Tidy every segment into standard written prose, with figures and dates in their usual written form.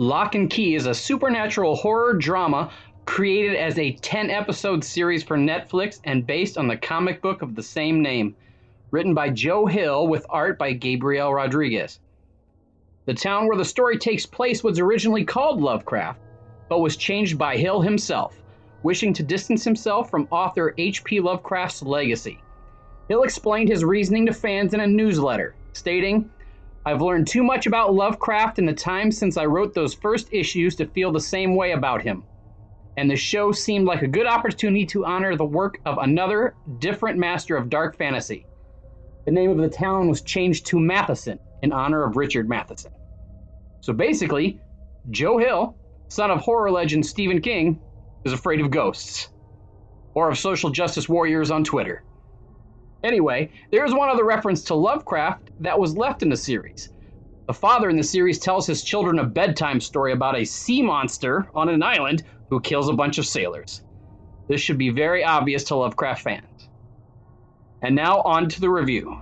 Lock and Key is a supernatural horror drama created as a 10-episode series for Netflix and based on the comic book of the same name, written by Joe Hill with art by Gabriel Rodriguez. The town where the story takes place was originally called Lovecraft, but was changed by Hill himself, wishing to distance himself from author H.P. Lovecraft's legacy. Hill explained his reasoning to fans in a newsletter, stating, "I've learned too much about Lovecraft in the time since I wrote those first issues to feel the same way about him. And the show seemed like a good opportunity to honor the work of another, different master of dark fantasy." The name of the town was changed to Matheson in honor of Richard Matheson. So basically, Joe Hill, son of horror legend Stephen King, is afraid of ghosts. Or of social justice warriors on Twitter. Anyway, there is one other reference to Lovecraft that was left in the series. The father in the series tells his children a bedtime story about a sea monster on an island who kills a bunch of sailors. This should be very obvious to Lovecraft fans. And now on to the review.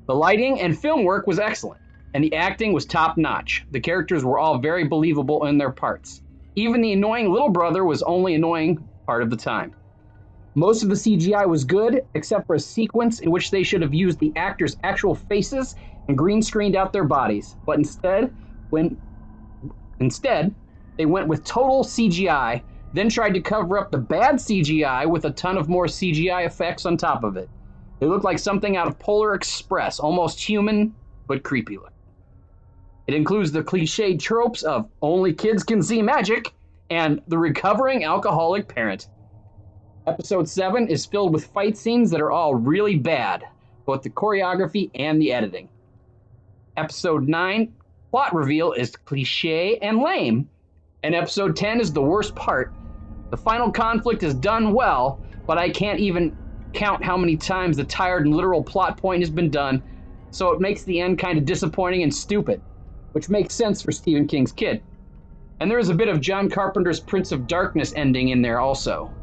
The lighting and film work was excellent, and the acting was top-notch. The characters were all very believable in their parts. Even the annoying little brother was only annoying part of the time. Most of the CGI was good, except for a sequence in which they should have used the actors' actual faces and green screened out their bodies. But instead, they went with total CGI, then tried to cover up the bad CGI with a ton of more CGI effects on top of it. They looked like something out of Polar Express, almost human, but creepy looking. It includes the cliched tropes of only kids can see magic and the recovering alcoholic parent. Episode 7 is filled with fight scenes that are all really bad, both the choreography and the editing. Episode 9, plot reveal is cliche and lame, and episode 10 is the worst part. The final conflict is done well, but I can't even count how many times the tired and literal plot point has been done, so it makes the end kind of disappointing and stupid, which makes sense for Stephen King's kid. And there is a bit of John Carpenter's Prince of Darkness ending in there also.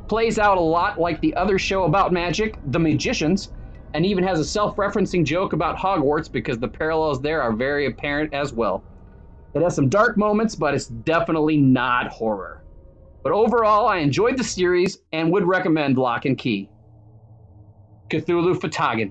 Plays out a lot like the other show about magic, The Magicians, and even has a self-referencing joke about Hogwarts because the parallels there are very apparent as well. It has some dark moments, but it's definitely not horror. But overall, I enjoyed the series and would recommend Lock and Key. Cthulhu Fhtagn.